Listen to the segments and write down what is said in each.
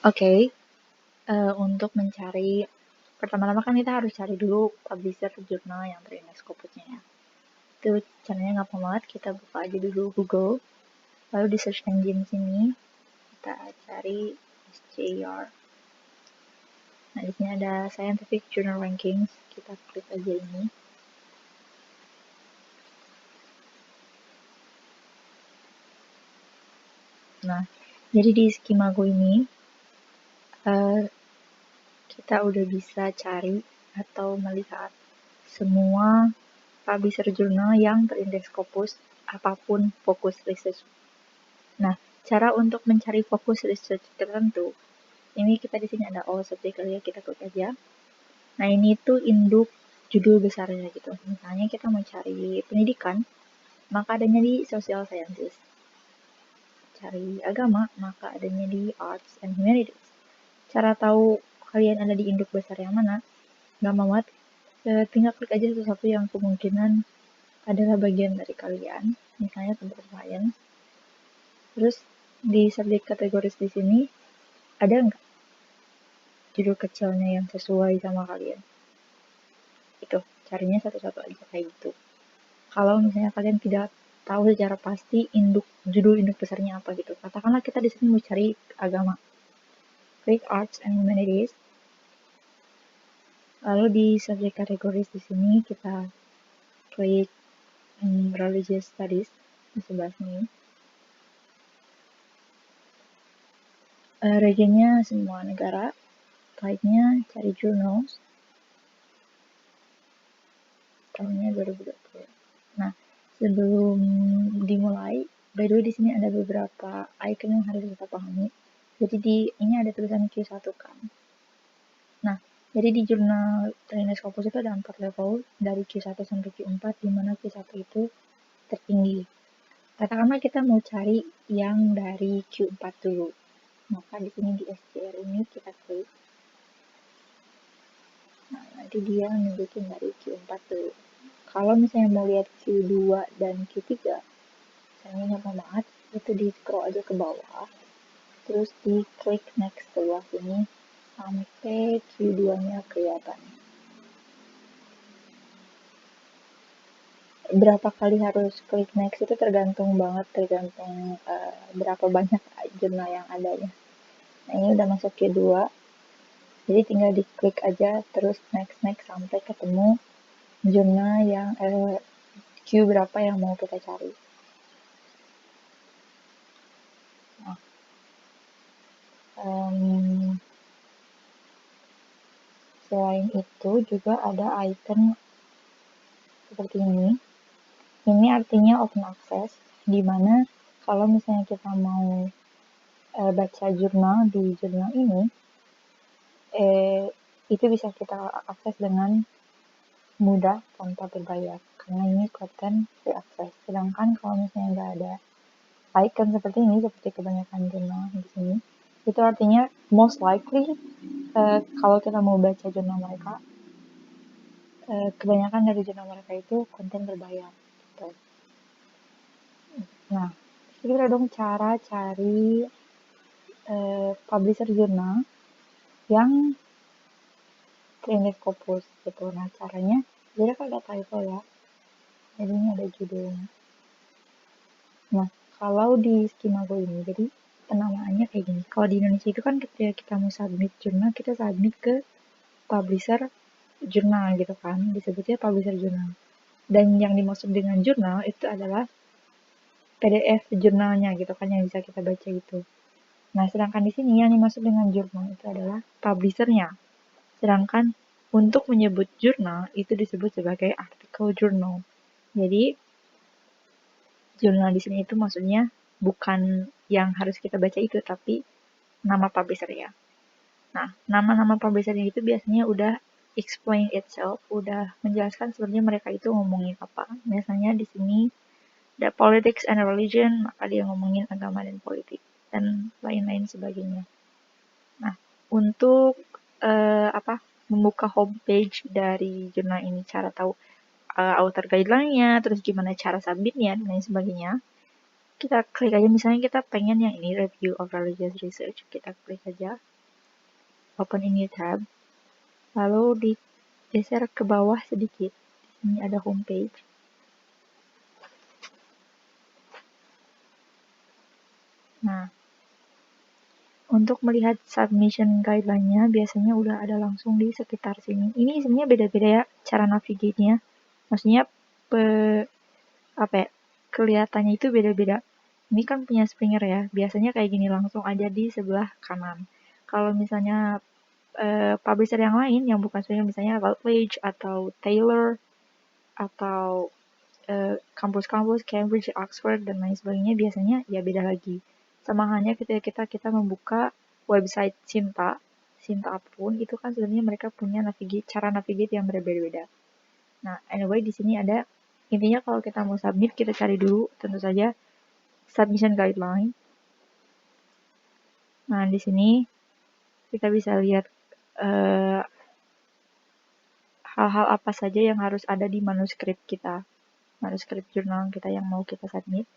Oke, untuk mencari pertama-tama kan kita harus cari dulu publisher jurnal yang terindeks Scopusnya ya. Itu caranya gampang banget, kita buka aja dulu Google, lalu di search engine sini kita cari SJR. Nah, di sini ada Scientific Journal Rankings, kita klik aja ini. Nah, jadi di Skimago ini kita udah bisa cari atau melihat semua publisher jurnal yang terindeks Scopus apapun fokus research. Nah, cara untuk mencari fokus research tertentu, ini kita di sini ada all subject area, kita klik aja. Nah, ini tuh induk judul besarnya gitu. Misalnya kita mau cari pendidikan, maka adanya di social sciences. Cari agama, maka adanya di arts and humanities. Cara tahu kalian ada di induk besar yang mana? Gampang banget. Tinggal klik aja sesuatu yang kemungkinan adalah bagian dari kalian, misalnya computer science. Terus di subjek kategoris di sini ada nggak judul kecilnya yang sesuai sama kalian? Itu carinya satu-satu aja kayak gitu. Kalau misalnya kalian tidak tahu secara pasti judul induk besarnya apa gitu, katakanlah kita di sini mau cari agama, klik arts and humanities. Lalu di subjek kategoris di sini kita klik religious studies di sebelah sini. Regionnya semua negara, type-nya cari journals, tahunnya 2020. Nah, sebelum dimulai, by the way di sini ada beberapa icon yang harus kita pahami. Jadi ini ada tulisan Q1 kan. Nah, jadi di jurnal terindeks Scopus itu ada 4 level dari Q1 sampai Q4, di mana Q1 itu tertinggi. Katakanlah kita mau cari yang dari Q4 dulu. Maka di sini di SJR ini kita klik. Nah, nanti dia nunjukin dari Q4 dulu. Kalau misalnya mau lihat Q2 dan Q3, misalnya gampang banget, itu di scroll aja ke bawah, terus di klik next sebelah sini, sampai Q2-nya kelihatan. Berapa kali harus klik next itu tergantung berapa banyak jurnal yang ada ya. Nah, ini udah masuk Q2, jadi tinggal diklik aja terus next sampai ketemu jurnal yang Q berapa yang mau kita cari. Nah, selain itu juga ada icon seperti ini. Ini artinya open access, di mana kalau misalnya kita mau baca jurnal di jurnal ini, itu bisa kita akses dengan mudah tanpa berbayar, karena ini konten free access. Sedangkan kalau misalnya nggak ada icon seperti ini, seperti kebanyakan jurnal di sini, itu artinya most likely kalau kita mau baca jurnal mereka, kebanyakan dari jurnal mereka itu konten berbayar gitu. Nah, kita dong cara cari publisher jurnal yang terindeks Scopus gitu. Nah, caranya jadi kan ada title ya, jadi ini ada judulnya. Nah, kalau di Skimago ini, jadi penamaannya kayak gini. Kalau di Indonesia itu kan ketika kita mau submit jurnal, kita submit ke publisher jurnal gitu kan, disebutnya publisher jurnal. Dan yang dimaksud dengan jurnal itu adalah PDF jurnalnya gitu kan, yang bisa kita baca itu. Nah, sedangkan di sini yang dimaksud dengan jurnal itu adalah publishernya. Sedangkan untuk menyebut jurnal itu disebut sebagai article journal. Jadi jurnal di sini itu maksudnya bukan yang harus kita baca itu, tapi nama publisher ya. Nah, nama-nama publishernya itu biasanya udah explain itself, udah menjelaskan sebenarnya mereka itu ngomongin apa. Biasanya di sini ada politics and religion, maka dia ngomongin agama dan politik dan lain-lain sebagainya. Nah, untuk membuka homepage dari jurnal ini, cara tahu author guideline-nya, terus gimana cara submitnya dan lain sebagainya. Kita klik aja, misalnya kita pengen yang ini, review of religious research, kita klik aja. open in new tab, lalu digeser ke bawah sedikit. Ini ada homepage. Nah, untuk melihat submission guideline-nya biasanya udah ada langsung di sekitar sini. Ini sebenarnya beda-beda ya cara navigate-nya. Maksudnya kelihatannya itu beda-beda. Ini kan punya Springer ya. Biasanya kayak gini langsung aja di sebelah kanan. Kalau misalnya publisher yang lain yang bukan Springer, misalnya Routledge atau Taylor atau kampus-kampus Cambridge, Oxford dan lain sebagainya, biasanya ya beda lagi. Sama halnya ketika kita membuka website Sinta apapun, itu kan sebenarnya mereka punya cara navigate yang berbeda-beda. Nah, anyway di sini ada intinya kalau kita mau submit, kita cari dulu tentu saja submission guideline. Nah, di sini kita bisa lihat hal-hal apa saja yang harus ada di manuskrip kita, manuskrip jurnal kita yang mau kita submit,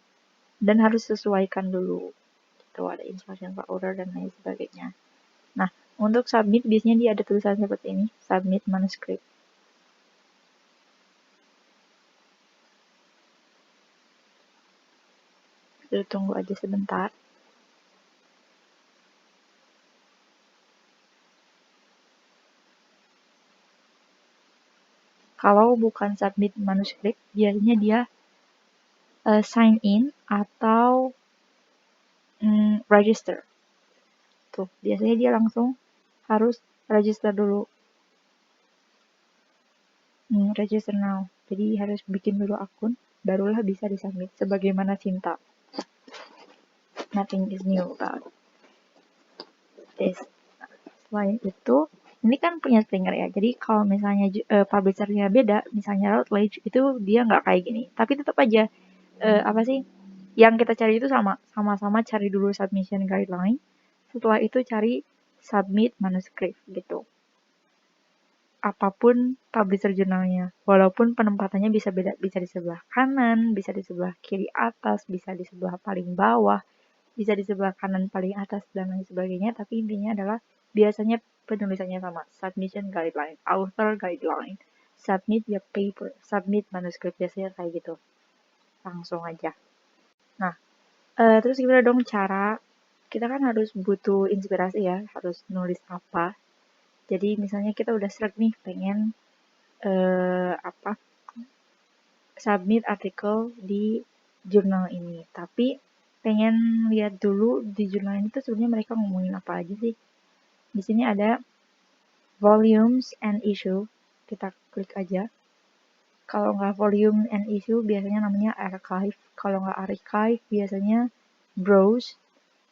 dan harus sesuaikan dulu. Itu ada instruction for order dan lain sebagainya. Nah, untuk submit biasanya dia ada tulisan seperti ini, submit manuskrip. Kita tunggu aja sebentar. Kalau bukan submit manuskrip, biasanya dia sign in atau register. Tuh, biasanya dia langsung harus register dulu. Register now. Jadi harus bikin dulu akun, barulah bisa disubmit. Sebagaimana Sinta. Nothing is new about this. Selain itu, ini kan punya Springer ya. Jadi kalau misalnya publishernya beda, misalnya Routledge, itu dia nggak kayak gini. Tapi tetap aja, yang kita cari itu sama-sama cari dulu submission guideline. Setelah itu cari submit manuskrip gitu. Apapun publisher jurnalnya, walaupun penempatannya bisa beda, bisa di sebelah kanan, bisa di sebelah kiri atas, bisa di sebelah paling bawah, bisa di sebelah kanan paling atas dan lain sebagainya, tapi intinya adalah biasanya penulisannya sama, submission guideline, author guideline, submit your paper, submit manuskrip, biasanya kayak gitu. Langsung aja. Nah, terus gimana dong cara, kita kan harus butuh inspirasi ya, harus nulis apa. Jadi misalnya kita udah seret nih pengen submit artikel di jurnal ini, tapi pengen lihat dulu di jurnal ini tuh sebenarnya mereka ngomongin apa aja sih. Di sini ada volumes and issue, kita klik aja. Kalau nggak volume and issue biasanya namanya archive. Kalau nggak archive biasanya browse.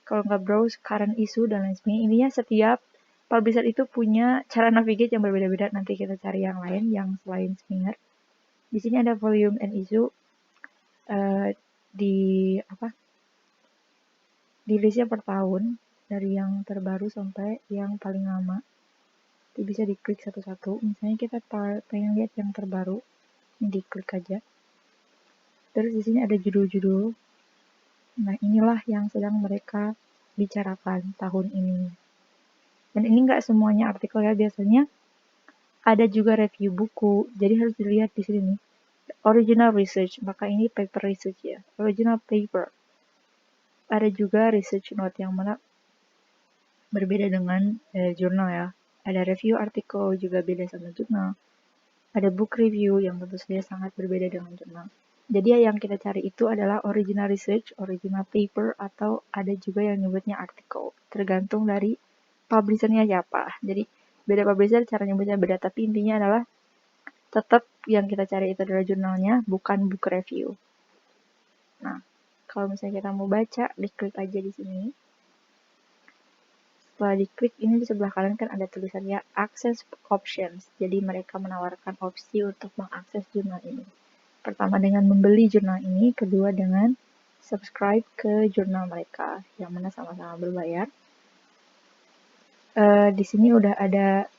Kalau nggak browse current issue dan lain sebagainya. Intinya setiap publisher itu punya cara navigate yang berbeda-beda. Nanti kita cari yang lain yang selain Springer. Di sini ada volume and issue. Di listnya per tahun dari yang terbaru sampai yang paling lama. Itu bisa diklik satu-satu. Misalnya kita pengen lihat yang terbaru, ini diklik aja. Terus di sini ada judul-judul. Nah, inilah yang sedang mereka bicarakan tahun ini. Dan ini nggak semuanya artikel ya, biasanya ada juga review buku. Jadi harus dilihat di sini nih. Original research, maka ini paper research ya. Original paper. Ada juga research note yang mana berbeda dengan jurnal ya. Ada review artikel juga beda sama jurnal. Ada book review yang tentu saja sangat berbeda dengan jurnal. Jadi yang kita cari itu adalah original research, original paper, atau ada juga yang nyebutnya artikel. Tergantung dari publishernya siapa. Jadi beda publisher cara nyebutnya beda, tapi intinya adalah tetap yang kita cari itu adalah jurnalnya, bukan book review. Nah, kalau misalnya kita mau baca, diklik aja di sini. Setelah diklik, ini di sebelah kanan kan ada tulisannya access options. Jadi mereka menawarkan opsi untuk mengakses jurnal ini. Pertama dengan membeli jurnal ini, kedua dengan subscribe ke jurnal mereka, yang mana sama-sama berbayar. Di sini udah ada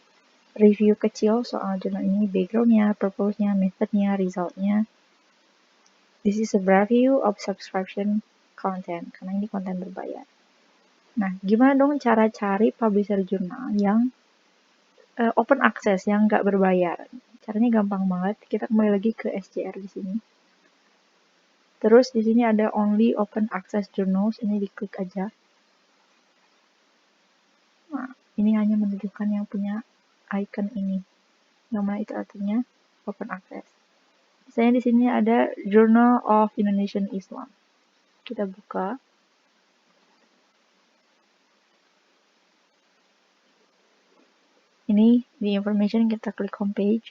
review kecil soal jurnal ini, background-nya, purpose-nya, method-nya, result-nya. This is a review of subscription content, karena ini konten berbayar. Nah, gimana dong cara cari publisher jurnal yang open access, yang nggak berbayar? Caranya gampang banget. Kita kembali lagi ke SJR di sini. Terus di sini ada only open access journals, ini diklik aja. Nah, ini hanya menunjukkan yang punya icon ini. Yang mana itu artinya open access. Misalnya di sini ada Journal of Indonesian Islam. Kita buka. Ini di information, kita klik homepage.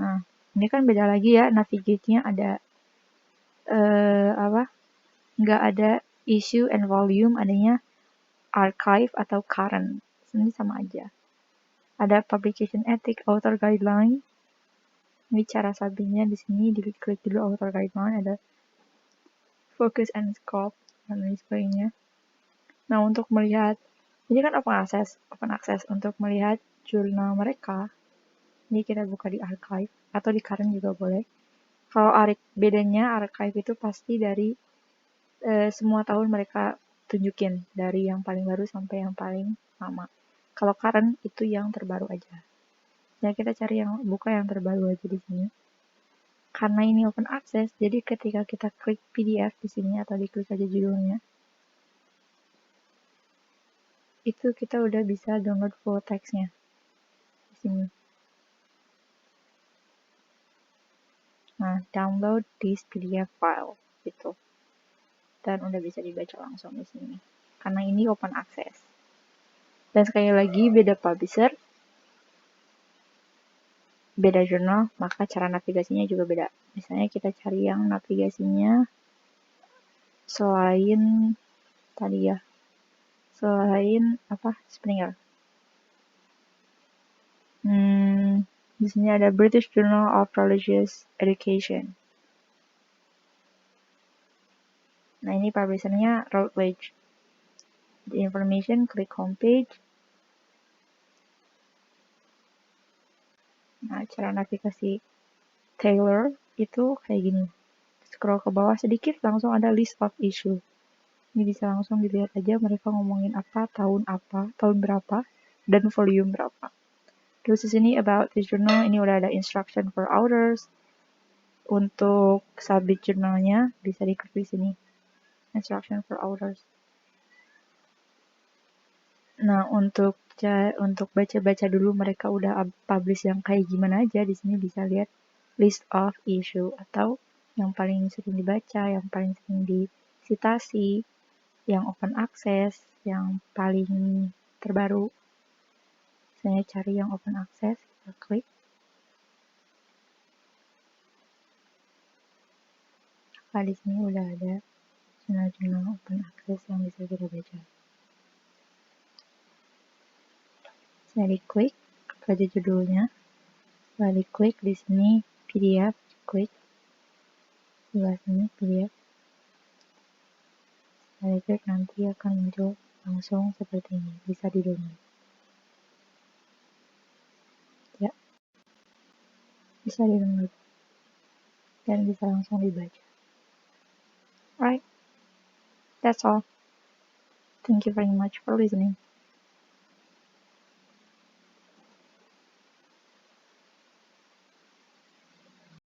Nah, ini kan beda lagi ya, navigate-nya ada nggak ada issue and volume, adanya archive atau current. Ini sama aja. Ada publication ethic, author guideline. Ini cara submitnya di sini, diklik dulu author guideline, ada focus and scope dan lain sebagainya. Nah, untuk melihat ini kan open access untuk melihat jurnal mereka. Ini kita buka di archive atau di current juga boleh. Kalau bedanya archive itu pasti dari semua tahun mereka tunjukin, dari yang paling baru sampai yang paling lama. Kalau current itu yang terbaru aja. Ya kita cari yang buka yang terbaru aja di sini. Karena ini open access, jadi ketika kita klik PDF di sini atau diklik aja judulnya, itu kita udah bisa download full text-nya di sini. Nah, download this PDF file gitu. Dan udah bisa dibaca langsung di sini. Karena ini open access. Dan sekali lagi beda publisher, beda jurnal, maka cara navigasinya juga beda. Misalnya kita cari yang navigasinya selain tadi ya, selain Springer. Di sini ada British Journal of Religious Education. Nah, ini publishernya Routledge. The information, klik homepage. Nah, cara navigasi Taylor itu kayak gini. Scroll ke bawah sedikit, langsung ada list of issue. Ini bisa langsung dilihat aja mereka ngomongin apa, tahun berapa, dan volume berapa. Terus di sini about the journal, ini udah ada instruction for authors. Untuk submit jurnalnya bisa diklik di sini. Instruction for authors. Nah, untuk baca-baca dulu mereka udah publish yang kayak gimana aja, di sini bisa lihat list of issue atau yang paling sering dibaca, yang paling sering disitasi, yang open access, yang paling terbaru. Saya cari yang open access, kita klik. Nah, di sini udah ada jurnal-jurnal open access yang bisa kita baca. Saya diklik, aja judulnya. Setelah diklik di sini PDF, klik. Sebelah sini PDF. Setelah diklik nanti akan muncul langsung seperti ini, bisa di-download. Ya, bisa di-download dan bisa langsung dibaca. Alright, that's all. Thank you very much for listening.